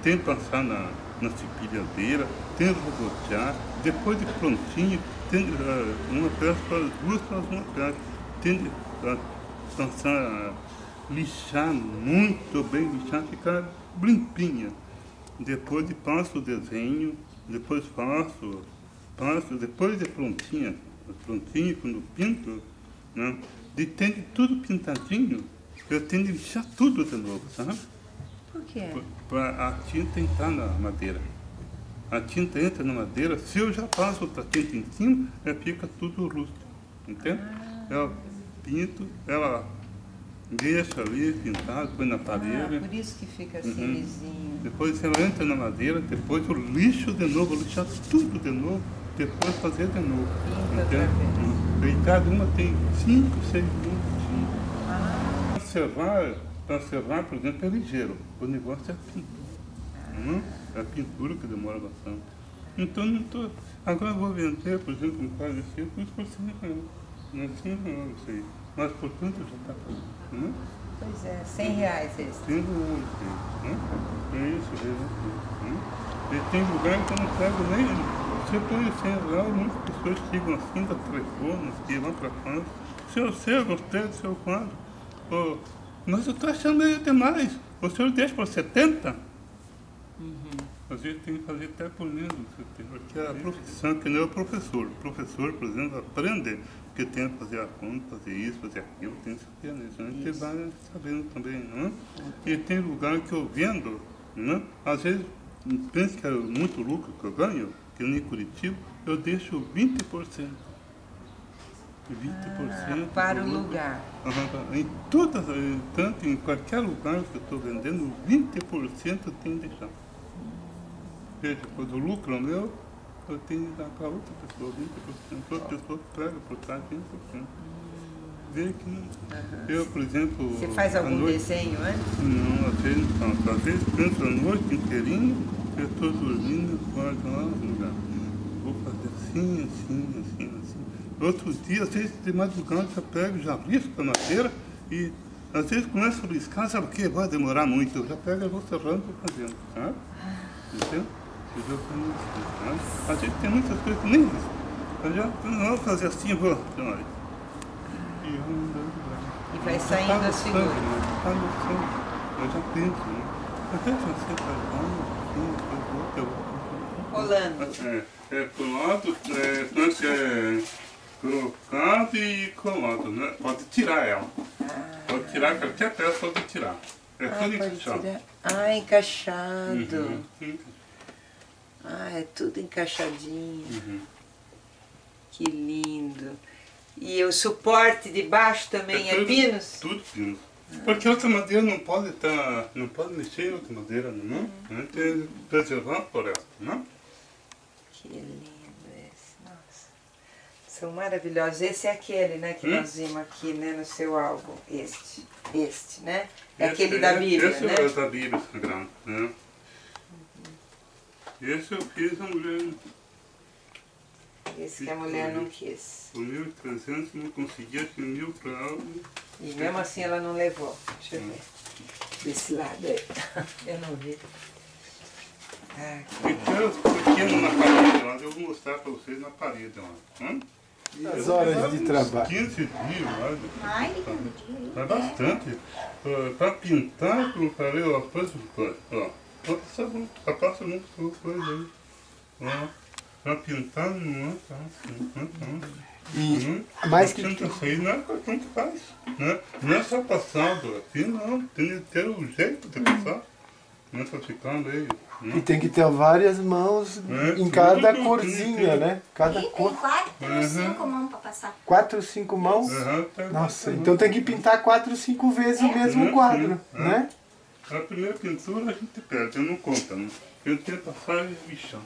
tem que passar na cepilhadeira, tem que rodotear, depois de prontinho, tem uma peça para duas para uma peça, tem que passar, lixar muito bem, lixar, ficar limpinha. Depois de passo o desenho, depois passo, depois de prontinho, quando pinto, né? De tem tudo pintadinho, eu tenho que lixar tudo de novo, sabe? Por quê? Para a tinta entrar na madeira. A tinta entra na madeira, se eu já passo outra tinta em cima, fica tudo rústico, entende? Ela pinto, ela deixa ali pintado, põe na parede. Por isso que fica assim lisinho. Depois ela entra na madeira, depois eu lixo de novo, lixar tudo de novo, depois fazer de novo. Pinta outra vez. E cada uma tem 5, 6 minutos. Para serrar, por exemplo, é ligeiro. O negócio é a pintura. É a pintura que demora bastante. Então não tô. Agora eu vou vender, por exemplo, um quadro assim, eu pus por 5 reais. Não é 5 reais isso aí. Mas portanto já está pagando. Pois é, 100 reais esse. 100 reais. É isso, E tem lugar que eu não pego nem. Você põe 100 reais, muitas pessoas chegam assim da telefone, que vão para casa. Eu gostei do seu quadro. Oh, mas eu estou achando ele demais. O senhor deixa por 70? Às vezes tem que fazer até por menos, porque a profissão, que não é o professor. O professor, por exemplo, aprende que tem que fazer a conta, fazer isso, fazer aquilo, tem que saber nisso. A gente vai sabendo também, não é? E tem lugar que eu vendo, né? Às vezes, penso que é muito lucro que eu ganho, que nem Curitiba, eu deixo 20%. 20% para o lugar. Tanto em qualquer lugar que eu estou vendendo, 20% eu tenho que deixar. Veja, quando o lucro é meu, eu tenho que dar para outra pessoa 20%. Outra pessoa pega por trás 20%. Veja que não. Eu, por exemplo. Você faz algum desenho antes? Não, às vezes não. Às vezes penso a noite inteirinha, eu estou dormindo, guardo lá no lugar. Vou fazer assim. Outro dia, às vezes de madrugada, eu pego, já risco a madeira e às vezes começo a riscar, sabe o que? Vai demorar muito. Eu já pego e vou serrando e fazendo, sabe? Entendeu? A gente tem muitas coisas que nem risco. Eu já vou fazer assim, vou. Olha. E vai saindo as figuras. Tá no sangue. Eu já penso, né? Às vezes você faz Rolando. Colado, colocado e colado, né? Pode tirar ela. Pode tirar, qualquer peça pode tirar. É tudo encaixado. Encaixado. É tudo encaixadinho. Que lindo. E o suporte de baixo também é pinos? Tudo pinos. Porque outra madeira não pode mexer em outra madeira, não? Tem que preservar a floresta, não? Que lindo esse, nossa. São maravilhosos. Esse é aquele, né, que nós vimos aqui, né, no seu álbum. Este, né? É aquele da Bíblia, esse né? Esse é da Bíblia Sagrada, né? Esse eu fiz a mulher... Esse que a mulher não quis. Por 1.300 não conseguia, acho que 1.000 para ela. E mesmo assim ela não levou. Deixa eu ver. Desse lado aí. Eu não vi. Pequenas na parede lá, eu vou mostrar para vocês na parede lá. As horas de trabalho. 15 dias lá. Mais de 15 dias. É bastante. Para pintar, como eu falei, ó, bota sabão, passa muito coisa aí. Ó, para pintar não é fácil, não é fácil. Mais que isso aí não é qualquer um que faz, né? Não é só passado assim, não. Tem que ter o jeito de passar. Não é para ficar meio. E tem que ter várias mãos em cada corzinha, né? Cada E cor. tem 4 ou 5 mãos para passar. 4 ou 5 mãos? Nossa, então tem que pintar 4 ou 5 vezes o mesmo quadro, né? A primeira pintura a gente perde, eu não conta, né? Eu tenho que passar e lixar.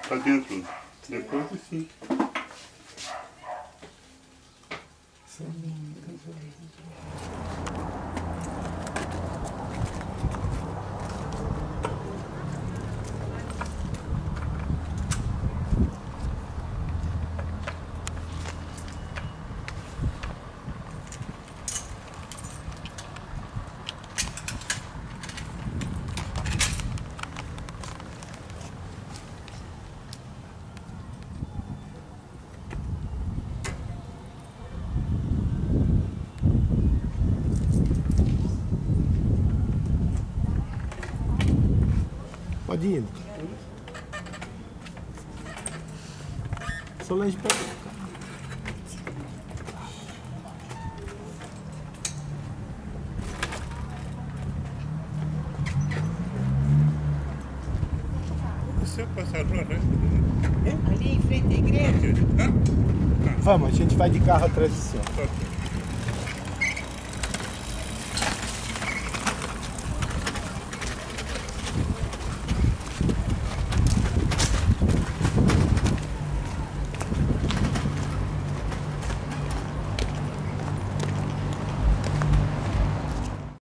Para dentro. Depois sim. Pode ir. Solange, pega. Você é passador, né? Ali em frente à igreja? Vamos, a gente vai de carro atrás do senhor. Ok.